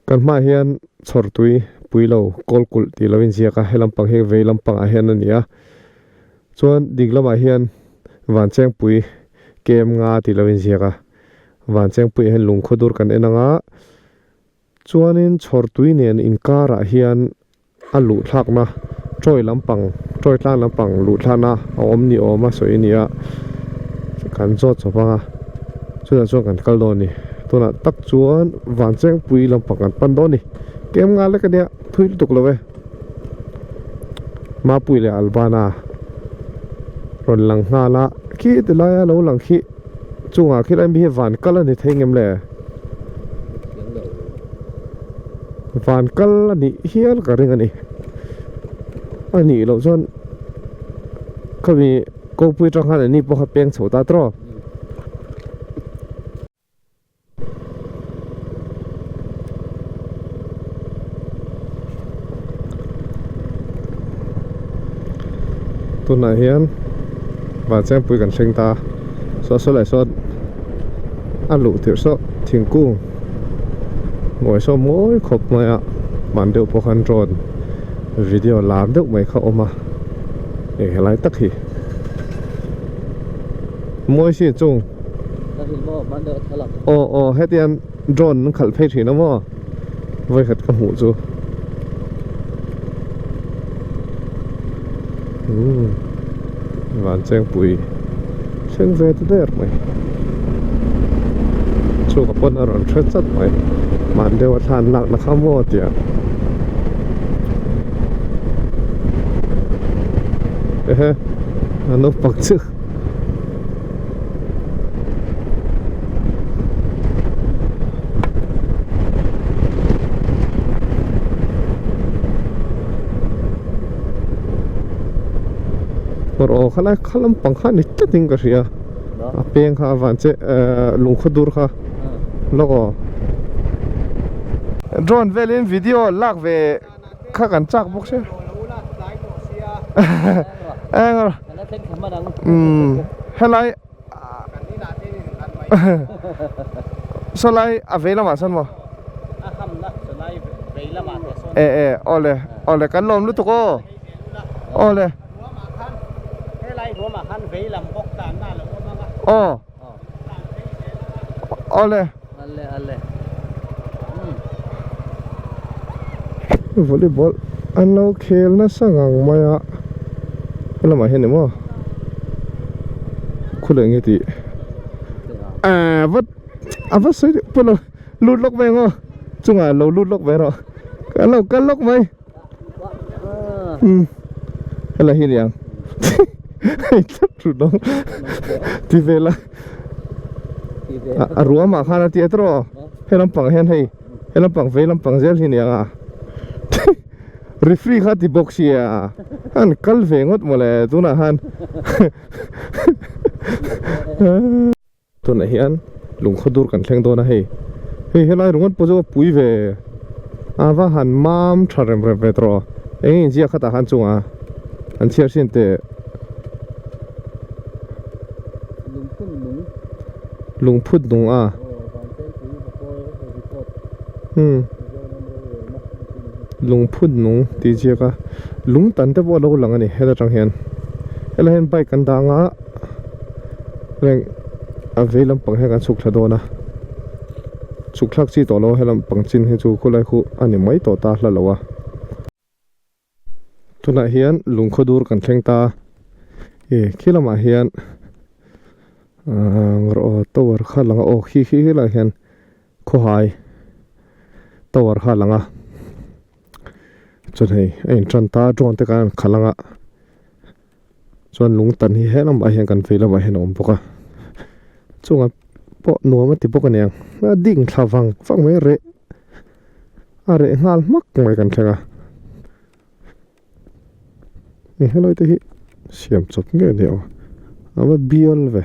kan ma hian chhawrtui puilo kolkul ti lovin ziaka helampang he veilampang a hian ania chuan dinglama hian wancheng pui kem nga ti lovin ziaka wancheng pui hian lungkhawdur kan enanga chuanin chhawrtui nen inkara hian a luh thlakna troi tlang lampang luh thlana a awm ni awma sawi nia kan zawt chawpanga chuan kan kal dawn ni tuna tak chuan wancheng pui lampang kan pan dawn ni kem nga le kania thui tuk love ma pui le albana ron lang nga la khi te la lo lang khi chunga khi ram hi van kal ani thengem le van kal ani hial ka ring ani ani lo chuan kami ko pui tang han ani po kha peng chhota tro tuna hian wancheng pui kan thleng ta so lai so a luh tir so thingkung ngoi so moi khop mai a man deuh po khan drone video lam deuh mai kha oma e helai tak hi moi si chung o hetian drone khal phei thina mo voi khat ka mu chu wancheng pui thleng ve te der mai chu ka pon aron thret chat mai man deuh a thlan lak na khamo tia nó bật chứ rồi khá lắm bằng khá nít chất tình cái gì à bên khá vạn chế Lungkhawdur khá logo drone về lên video lạc về khá cảnh chắc bốc chứ rồi helai so lai a veila ma san mo ole kan lom lu to ko ole helai ro ma khan veilam bok tan na lo ma ole volleyball an lo khel na sangang maya là mà hiện mo khu lượng như thì vất sấy bây giờ lút lốc về ngô chung à lâu lút lốc về rồi cái lốc mấy hay là hiện dạng chắc chủ động thì về là rùa mà khana tiệt rồi hay làm bằng hiện hay làm bằng về làm bằng gel hiện dạng à refree khát thì boxy à han kal ve ngot mole tuna han tuna hian Lungkhawdur kan thleng dona hei helai rungot pojo pui ve awa han mam tharem re vetro ei jia khata han chunga an chiar sin te lungphut nung a lungphut nung ti chiaka lung tan te bo lo lang ani hela tang hian hela hen bike kan danga reng a veilam pang he kan chuk thladona chuk thlak chi to lo helam pang chin he chu khulai khu ani mai to ta hla lowa tuna hian Lungkhawdur kan thleng ta khilama hian ro tower kha langa o khi la hian khuai tower kha langa chon hei ein tran ta drone te kan khalanga chuan lung tan hi helam a hian kan feila ma hen om poka chunga po nuama ti poka niang na ding thlawang fang me re are ngal mak mai kan thenga ni heloi te hi siam chop nge deu ama biol ve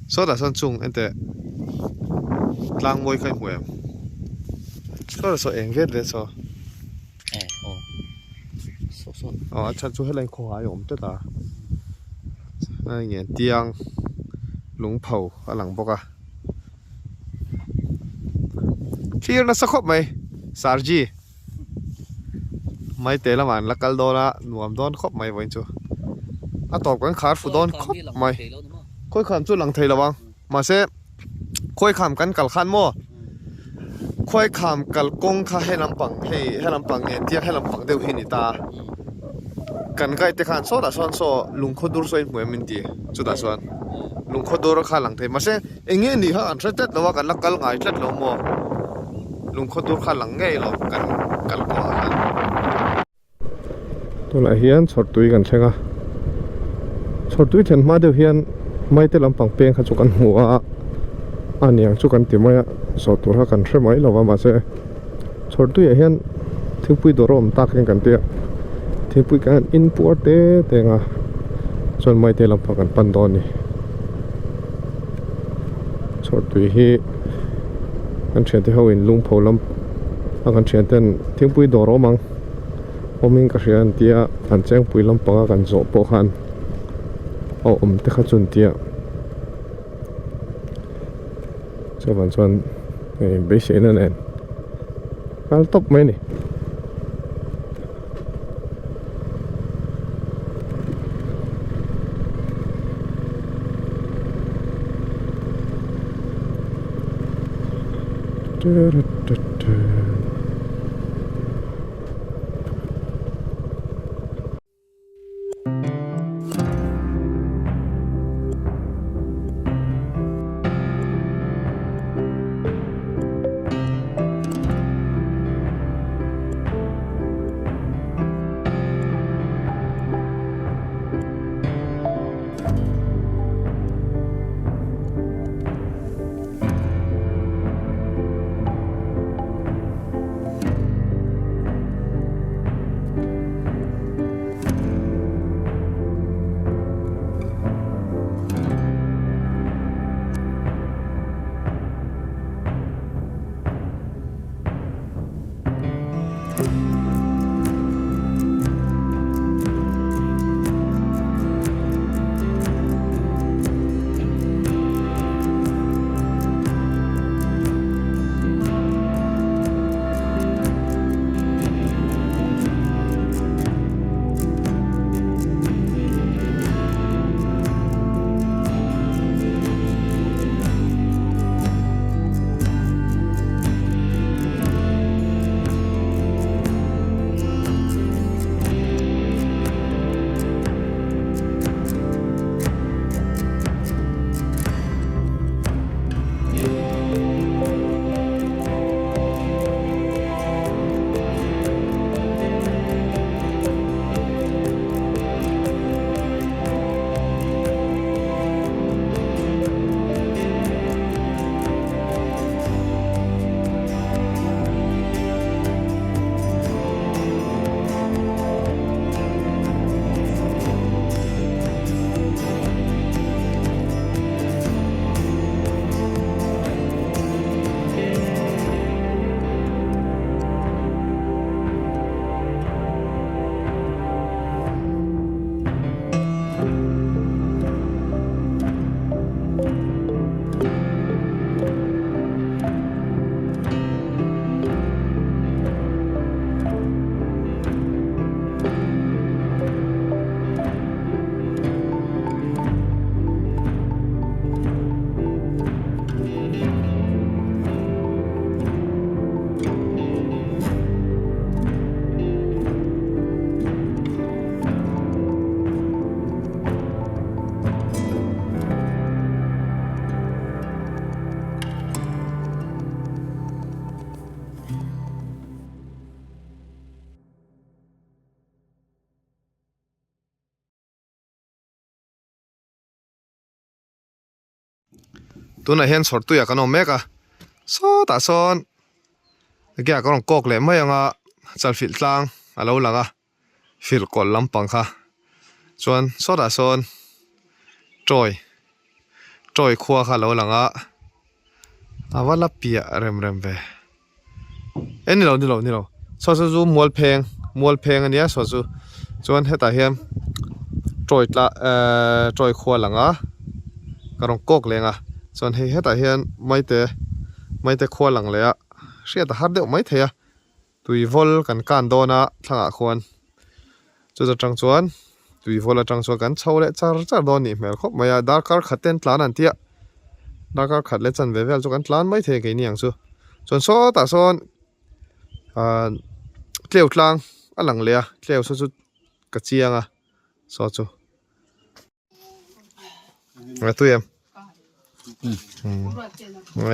so da son chung ente lang moi khai huem so da so eng vet le so chan chu helai kho ai om te ta ai nge tiang lungphau alang boka clear na sakhop mai sarji Maite la man lakal dola nuam don khop mai voin chu a top kan khar fu don khop mai khoi kham chu lang thei lawang ma se khoi kham kan kal khan mo khoi kham kal kong kha helampang nge tia helampang deu hi ni ta kan kai te khan so da son so lungkhodur soi hmuai min ti chu da son lungkhodur kha lang thei ma se enge ni ha an thretet lawa kan lakal ngai tlat lo mo lungkhodur kha lang ngei lo kan kal ko han to la hian chhawrtui kan thlenga chhawrtui then ma deuh hian Maite lampang peng kha chu kan hmu a aniang chu kan ti mai so tur ha kan hre mai lova ma se chhawrtui a hian thingpui dorom tak hen kan tia thingpui kan in puar te tenga chon Maite lampang kan pan don ni chhawrtui hi kan thian te hoin lungphau lam kan thian ten thingpui doromang oming ka hrian tia an cheng pui lampanga kan zo po khan te kha chun tia chawan chuan be se na nen kal top mai ni tuna hian chhawrtui a kan awm mek a saw tah sawn ge a kan rawn kawk leh mai anga chalfilh tlang a lo lang a filkawl lampang kha chuan sawtah sawn trôi khua khá lâu langa awala pia rem ve en ni lo so zu mual pheng ania so zu chuan heta hian trôi khua langa karong kok lenga chuan heta hian maite khua lang le a hria ta har deuh mai theia tui vol kan dona thlanga khuan chu tang chuan tui vol atang chuan kan chho le char don ni mel khop maya dar kar khaten tlan an tia dar kar khat le chan ve vel chu kan tlan mai the ke ni ang chu chuan so ta son tleu tlang alang le a tleu chu ka chianga so chu nga tu em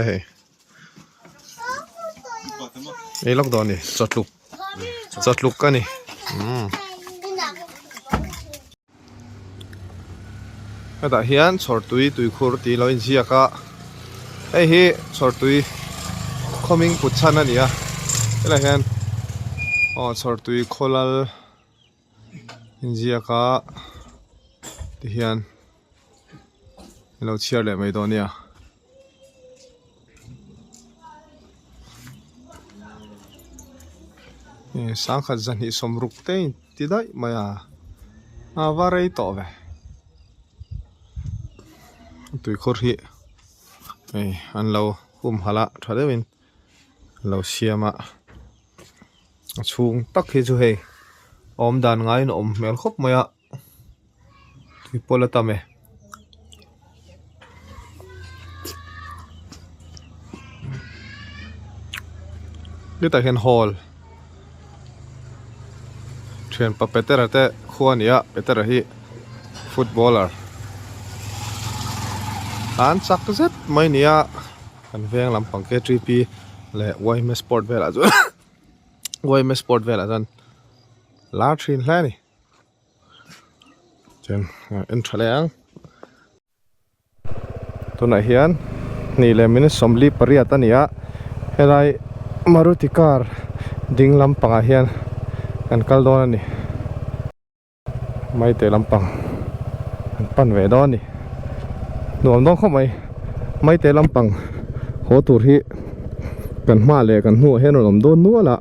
hey ei lok don ni chotluk ka ni heta hian chhawrtui tuikhur ti lo in ziaka hei hi chhawrtui khoming putchan ania hela hian chhawrtui kholal in ziaka ti hian lo chiar le mai do nia sang khat zan hi somruk te ti dai maya varei to ve tuikhur hi an lo hum hala thadewin lo siama chung tak hi chu hei om dan ngai no om mel khop maya tuipola tame ta hian hall thian pa petera te khuania petera hi footballer an chak zet mai nia kan veng lampang ke tp le waime sport vela chu waime sport vela jan la thin hla ni chen en thaleang tuna hian ni le min somli pariat ania helai Maruti car ding lampanga hian kan kal don ani Maite lampang an pan ve don ni nuam dong khomai Maite lampang ho tur hi kan hma le kan hnu hen rom don nuala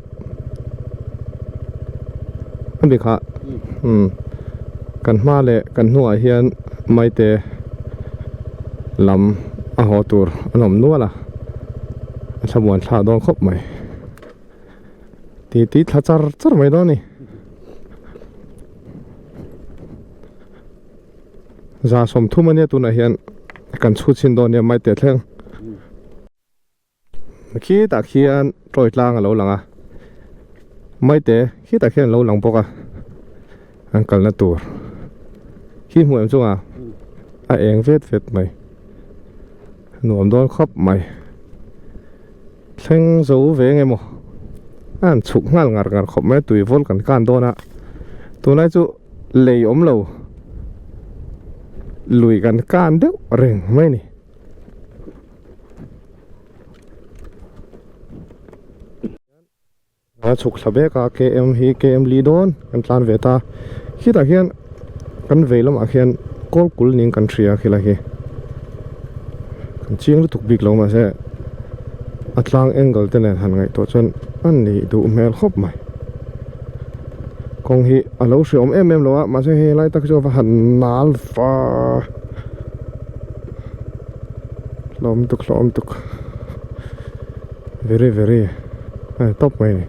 an bi kha kan hma le kan hnu a hian Maite lam a ho tur anom nuala sabuan thla don khop mai ti thla char mai don ni za som thu mania tuna hian kan chu chin don ne mai te thleng khi ta khian troi tlang alo langa mai te khi ta khian lo lang poka an kal na tur khi muam chunga a eng vet mai nuam don khop mai thleng zo ve nge mo an chuk ngal ngar khop me tui vol kan dona tunai chu lei om lo lui kan deuh reng mai ni a chuk thlabe ka km li don kan tlan ve ta khi ta hian kan veilam a hian kol kul ning kan thria khila hi kan chiang lu tuk bik lo ma se atlang angle te nen han ngai to chon an ni du mel khop mai kong hi alo hriom em lo a ma se he lai tak cho va han nal fa lom tuk very top mai ni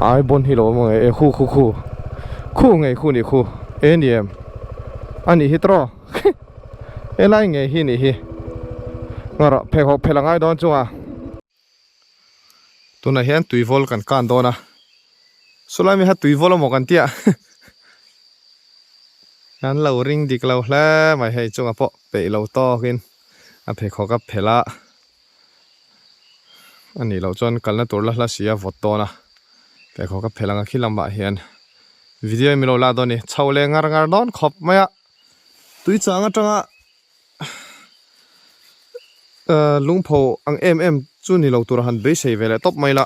ai bon hi lo mo e khu ngai khu ni khu em ani hitro elai nge hi ni hi ngara phelangai don chunga tuna hian tuivol kan dona sulai mi ha tuivol mo kan tia kan lo ring dik lo hla mai hei chunga po pe lo to kin a phekho ka phela ani lo chon kalna turla hla sia vot to na phekho ka phelanga khilamba hian video mi lo la doni chhaule ngar don khop maya tui changa tanga lungpho ang chu ni lo tur han be sei vele top mai la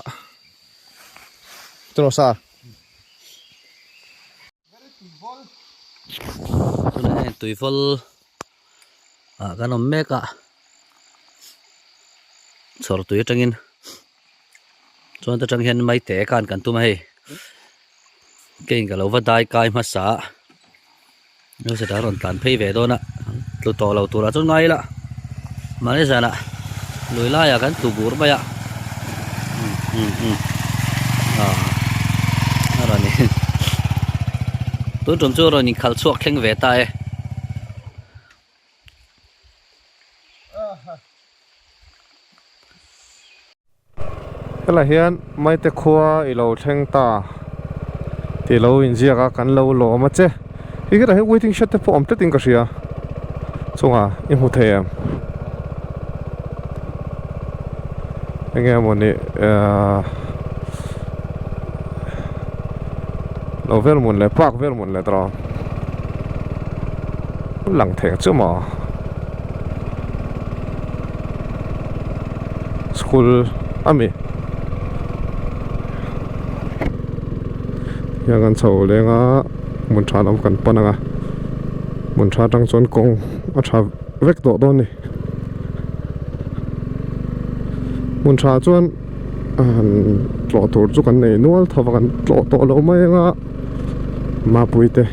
tro sa này tuikhur cái nó mẹ cả Chhawrtui trangin chuan ta trang hian Maite kan tu mai kein ka lo vadai kai ma sa no se daron tan phei ve dona lu to lo tura chu ngai la mane sana loi la ya kan tu bur ba ya ara ni tu trom chu ro ni khal chuak kheng ve ta e cái là hiện Maite khua ilo theng ta thì lâu in gì cả cắn lâu lò mà chứ cái là hiện waiting shot để phom tất tin cái gì à xong à em hụt thề anh em muốn đi lâu về muốn lại park về muốn lại đó lằng thèn chứ mà school ami yang kan chau lenga mun tha lam kan pananga mun tha tang chon kong a tha vek do don ni mun tha chuan tlo tur chu kan nei nual thawa kan tlo to lo mai nga ma puite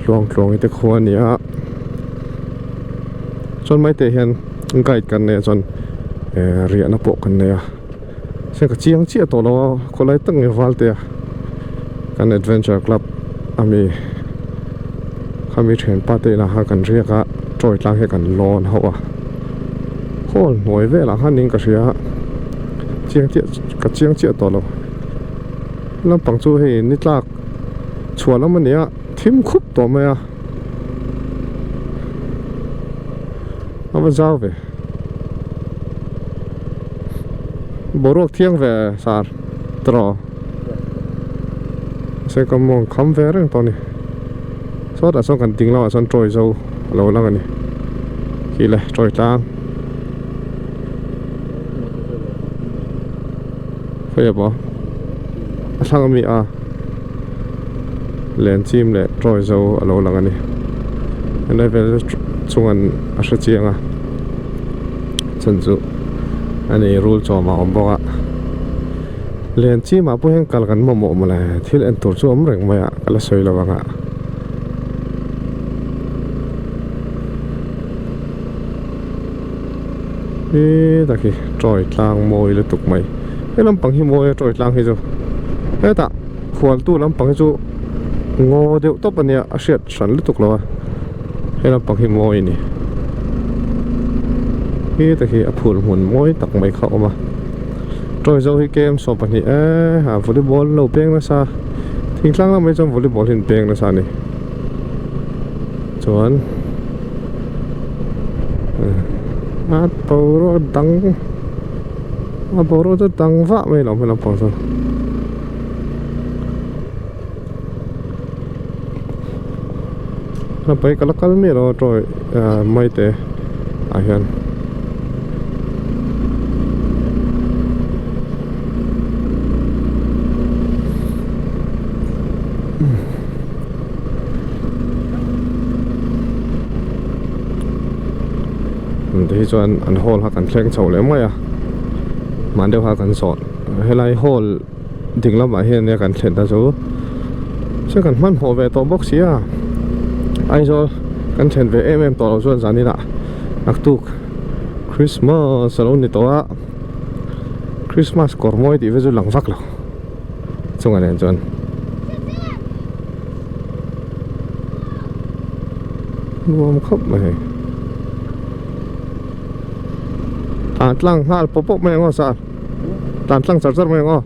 tlong ite khua ni a chon mai te hian guide kan ne chon ria na po kan ne a se ka chiang chi to lo ko lai tang nge walte kan adventure club ami khami then pa te la ha kan ria ka troi tlang he kan lon hawa hol noi ve la haning ka ria chiang chi to lo lam pang chu he ni tlak chua lam ania thim khup to me a ava zaw ve borok thiang về sar tro sẽ có mong khám về rồi tao này số đã xong cần tính lo xong trôi dâu lâu lắm này khi này trôi trang phải bỏ sang mi à lên chim này trôi dâu lâu lắm này anh ấy về chung anh ở sẽ chiang à chân dụ anh ấy rule cho mà ông bảo ạ liền chi mà bố hẹn cả gần mồm mà là thiếu anh tổ chức ông rèn mày ạ cái là soi là vâng ạ ê ta kì trôi lang môi là tục mày cái lắm bằng hi môi trôi lang hi rồi ê ta khoan tu lắm bằng hi chú ngô đều tốt bên nhà sệt sẵn là tục rồi cái lắm bằng hi môi nè ê ta kì phun hồn môi tắc mày khẩu mà rồi dâu hi kem so pani ha volleyball lo peng na sa thing tlang la mai chom volleyball hin peng na sa ni chuan a poro to dang va mai lo mai lo pong so na pai kalakal me lo troi Maite a hian thì chuan an hall ha kan thleng chho le mai a man deuh ha kan sawt helai hall dinglam a hian ne kan thlen ta chu se kan man ho ve to box ya ai zo kan thlen ve em to lo chuan zani la aktuk Christmas salon ni to a Christmas kormoi ti ve chu lang vak lo chunga nen chuan nuam khop mai tàn lăng ha popok mày ngon sao tàn lăng sạt sạt mày ngon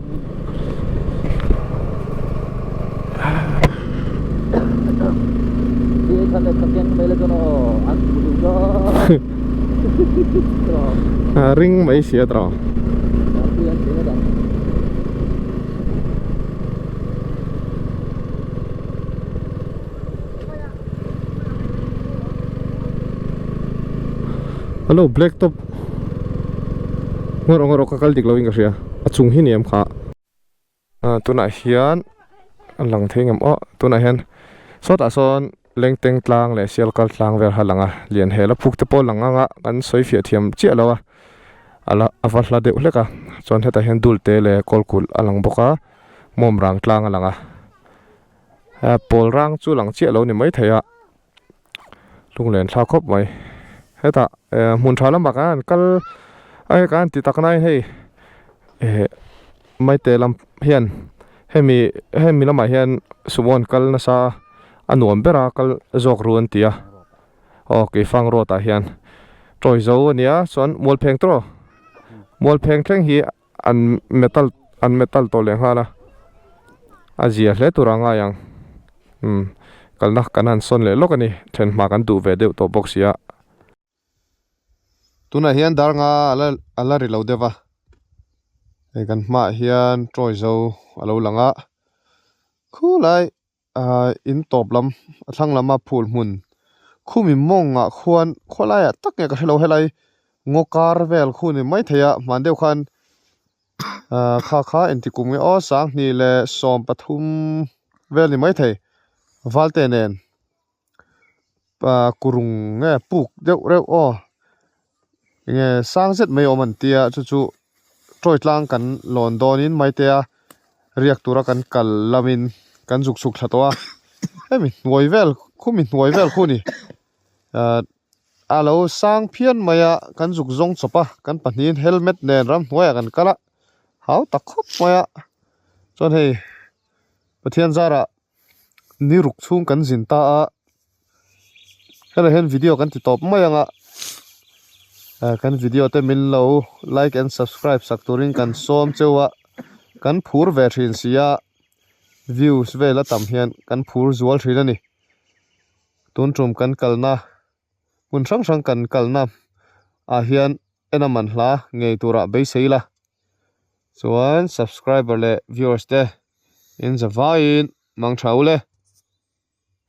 ring mấy xía trò hello black top ngor kakal dik lawing ka sia achung hi niam kha tuna hian lang thei ngam o tuna hian so ta son leng teng tlang le sial kal tlang ver halanga lian hela phuk te pol langa nga kan soi fia thiam chi alowa ala avalla de uleka chon heta hen dul te le kolkul alang boka mom rang tlang alanga pol rang chu lang chi alo ni mai theya lunglen thla khop mai heta mun thalam bakan kal ai kan ti taknai hei Maite lam hian hemi lama hian sumon kal na sa anuam bera kal zok ruan tia okay fang ro ta hian troi zo ania chon mol pheng tro mol pheng thleng hi an metal to le hala azia hle turanga yang kalnak kanan son le lokani then ma kan du ve deuh to boxia tuna hian darnga ala ri lo dewa kan ma hian troi zo alo langa khulai in top lam thlang lama phul mun khumi monga khuan kholaya takne ka hello helai ngokar vel khuni mai theya mandeu khan kha entikum nge o sang ni le som pathum vel ni mai thei valte nen pa kurung nge puk deuh reu o nge sang zet mai oman tia chu troi tlang kan Londonin mai te a riak tura kan kal lamin kan juk suk thlatwa hemi nuai vel khuni alo sang phian maya kan juk zong chopa kan pahnin helmet nen ram hnuai kan kala hau takhop maya chon hei pathian zara ni ruk chung kan zin ta a hela hen video kan ti top mai anga kan video te min lo like and subscribe sak turin kan som chewa kan phur ve thin sia views vela tam hian kan phur zual thin ani tun trum kan kalna mun sang kan kalna a hian enaman hla ngei tura be seila chuan subscriber le viewers te in zawain mang thaule